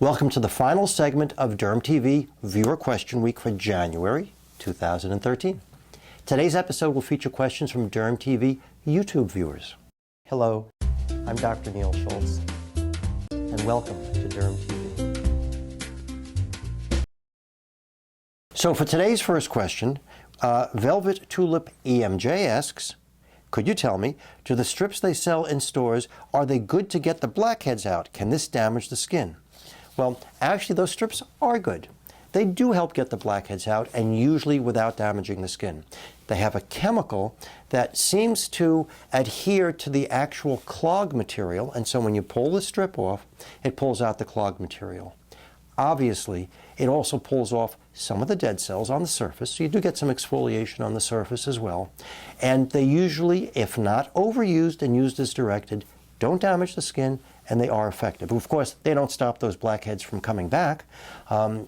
Welcome to the final segment of DermTV Viewer Question Week for January 2013. Today's episode will feature questions from DermTV YouTube viewers. Hello, I'm Dr. Neil Schultz, and welcome to DermTV. So for today's first question, Velvet Tulip EMJ asks, could you tell me, do the strips they sell in stores, are they good to get the blackheads out? Can this damage the skin? Well, actually, those strips are good. They do help get the blackheads out, and usually without damaging the skin. They have a chemical that seems to adhere to the actual clog material, and so when you pull the strip off, it pulls out the clog material. Obviously, it also pulls off some of the dead cells on the surface, so you do get some exfoliation on the surface as well. And they usually, if not overused and used as directed, don't damage the skin, and they are effective. Of course, they don't stop those blackheads from coming back,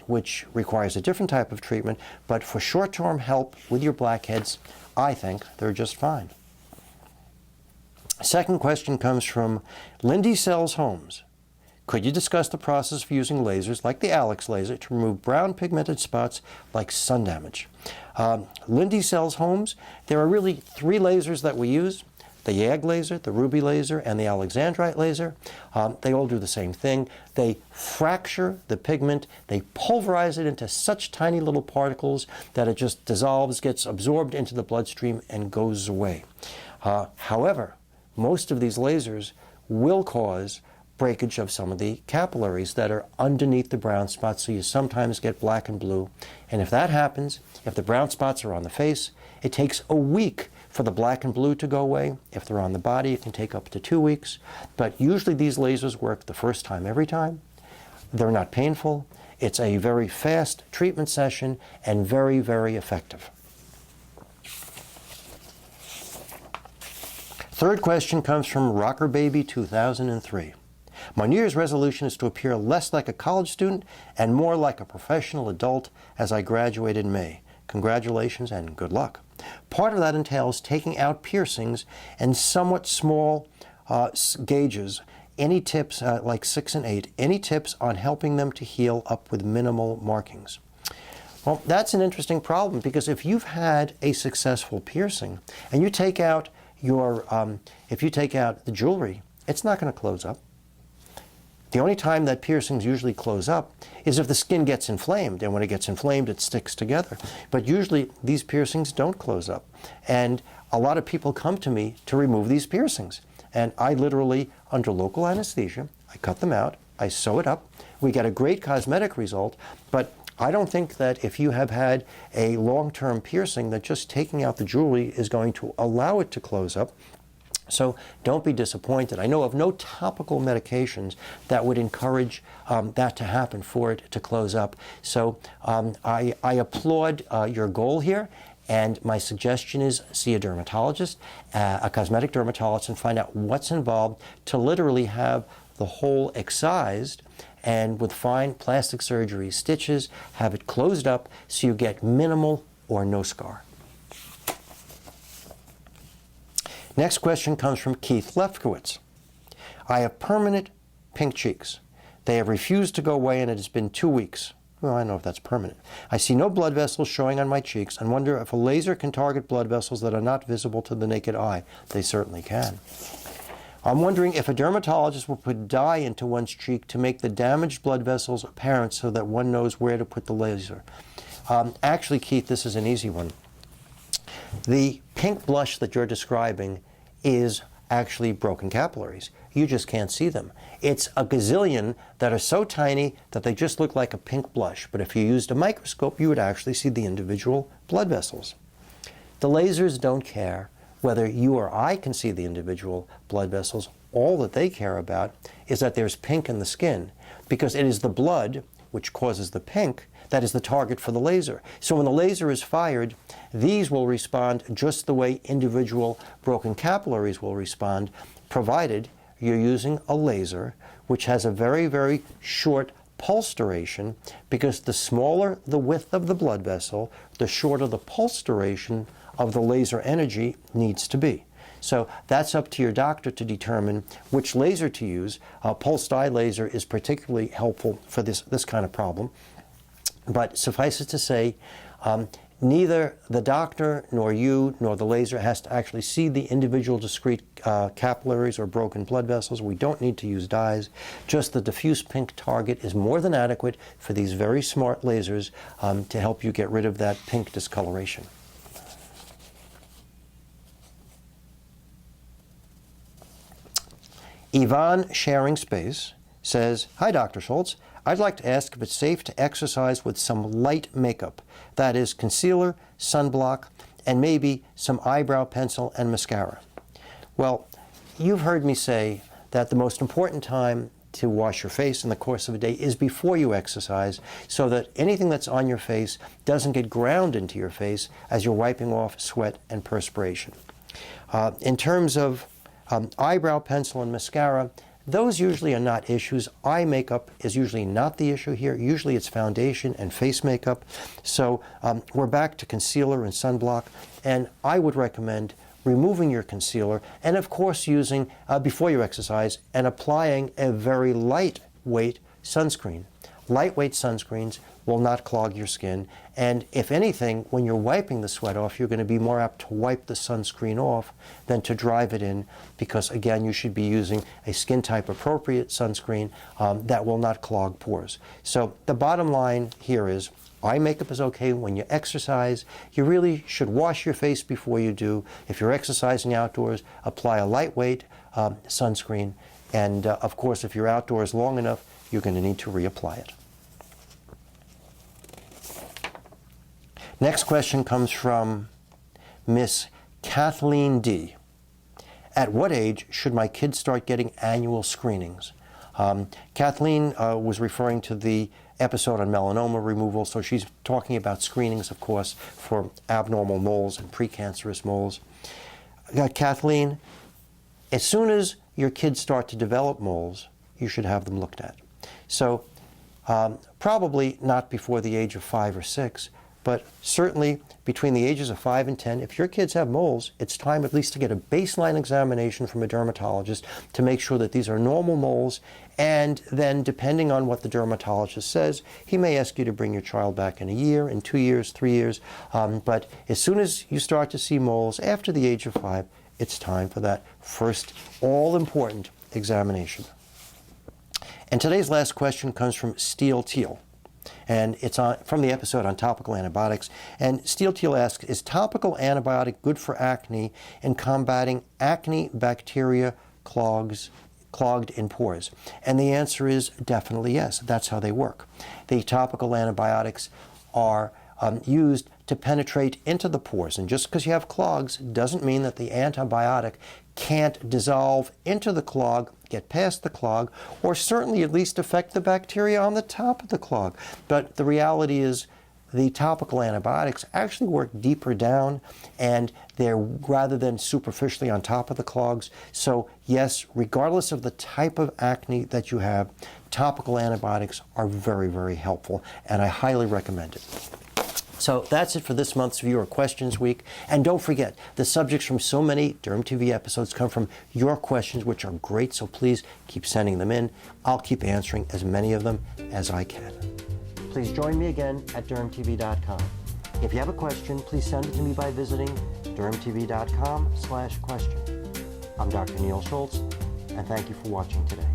which requires a different type of treatment, but for short-term help with your blackheads, I think they're just fine. Second question comes from Lindy Sells Homes. Could you discuss the process of using lasers like the Alex laser to remove brown pigmented spots like sun damage? Lindy Sells Homes, there are really three lasers that we use. The YAG laser, the ruby laser, and the alexandrite laser. They all do the same thing. They fracture the pigment, they pulverize it into such tiny little particles that it just dissolves, gets absorbed into the bloodstream, and goes away. However, most of these lasers will cause breakage of some of the capillaries that are underneath the brown spots, so you sometimes get black and blue. And if that happens, if the brown spots are on the face, it takes a week for the black and blue to go away. If they're on the body, it can take up to 2 weeks. But usually these lasers work the first time every time. They're not painful. It's a very fast treatment session and very, very effective. Third question comes from Rocker Baby 2003. My New Year's resolution is to appear less like a college student and more like a professional adult as I graduate in May. Congratulations and good luck. Part of that entails taking out piercings and somewhat small gauges. Any tips, like 6 and 8, any tips on helping them to heal up with minimal markings? Well, that's an interesting problem, because if you've had a successful piercing and you take out your, if you take out the jewelry, it's not going to close up. The only time that piercings usually close up is if the skin gets inflamed, and when it gets inflamed, it sticks together. But usually, these piercings don't close up. And a lot of people come to me to remove these piercings. And I literally, under local anesthesia, I cut them out, I sew it up, we get a great cosmetic result, but I don't think that if you have had a long-term piercing, that just taking out the jewelry is going to allow it to close up. So don't be disappointed. I know of no topical medications that would encourage that to happen, for it to close up. So I applaud your goal here, and my suggestion is see a dermatologist, a cosmetic dermatologist, and find out what's involved to literally have the hole excised, and with fine plastic surgery stitches, have it closed up so you get minimal or no scar. Next question comes from Keith Lefkowitz. I have permanent pink cheeks. They have refused to go away, and it has been 2 weeks. Well, I don't know if that's permanent. I see no blood vessels showing on my cheeks and wonder if a laser can target blood vessels that are not visible to the naked eye. They certainly can. I'm wondering if a dermatologist will put dye into one's cheek to make the damaged blood vessels apparent so that one knows where to put the laser. Actually, Keith, this is an easy one. The pink blush that you're describing is actually broken capillaries. You just can't see them. It's a gazillion that are so tiny that they just look like a pink blush. But if you used a microscope, you would actually see the individual blood vessels. The lasers don't care whether you or I can see the individual blood vessels. All that they care about is that there's pink in the skin, because it is the blood which causes the pink that is the target for the laser. So when the laser is fired, these will respond just the way individual broken capillaries will respond, provided you're using a laser which has a very, very short pulse duration, because the smaller the width of the blood vessel, the shorter the pulse duration of the laser energy needs to be. So that's up to your doctor to determine which laser to use. Pulsed dye laser is particularly helpful for this kind of problem. But suffice it to say, neither the doctor nor you nor the laser has to actually see the individual discrete capillaries or broken blood vessels. We don't need to use dyes. Just the diffuse pink target is more than adequate for these very smart lasers to help you get rid of that pink discoloration. Yvonne Sharing Space says, "Hi, Dr. Schultz. I'd like to ask if it's safe to exercise with some light makeup, that is concealer, sunblock, and maybe some eyebrow pencil and mascara." Well, you've heard me say that the most important time to wash your face in the course of a day is before you exercise, so that anything that's on your face doesn't get ground into your face as you're wiping off sweat and perspiration. In terms of eyebrow pencil and mascara, those usually are not issues. Eye makeup is usually not the issue here. Usually it's foundation and face makeup. So we're back to concealer and sunblock, and I would recommend removing your concealer and of course using, before you exercise, and applying a very lightweight sunscreen. Lightweight sunscreens will not clog your skin, and if anything, when you're wiping the sweat off, you're going to be more apt to wipe the sunscreen off than to drive it in, because again, you should be using a skin type appropriate sunscreen that will not clog pores. So the bottom line here is, eye makeup is okay when you exercise. You really should wash your face before you do. If you're exercising outdoors, apply a lightweight sunscreen, and of course, if you're outdoors long enough, you're going to need to reapply it. Next question comes from Miss Kathleen D. At what age should my kids start getting annual screenings? Kathleen was referring to the episode on melanoma removal, so she's talking about screenings, of course, for abnormal moles and precancerous moles. Kathleen, as soon as your kids start to develop moles, you should have them looked at. So probably not before the age of 5 or 6, but certainly between the ages of 5 and 10, if your kids have moles, it's time at least to get a baseline examination from a dermatologist to make sure that these are normal moles, and then depending on what the dermatologist says, he may ask you to bring your child back in a year, in 2 years, 3 years, but as soon as you start to see moles after the age of 5, it's time for that first all-important examination. And today's last question comes from Steel Teal, and it's from the episode on topical antibiotics. And Steel Teal asks, is topical antibiotic good for acne in combating acne bacteria clogged in pores? And the answer is definitely yes. That's how they work. The topical antibiotics are used to penetrate into the pores. And just because you have clogs doesn't mean that the antibiotic can't dissolve into the clog, get past the clog, or certainly at least affect the bacteria on the top of the clog. But the reality is the topical antibiotics actually work deeper down, and they're rather than superficially on top of the clogs. So yes, regardless of the type of acne that you have, topical antibiotics are very, very helpful, and I highly recommend it. So that's it for this month's Viewer Questions Week. And don't forget, the subjects from so many DermTV episodes come from your questions, which are great, so please keep sending them in. I'll keep answering as many of them as I can. Please join me again at dermtv.com. If you have a question, please send it to me by visiting dermtv.com/question. I'm Dr. Neil Schultz, and thank you for watching today.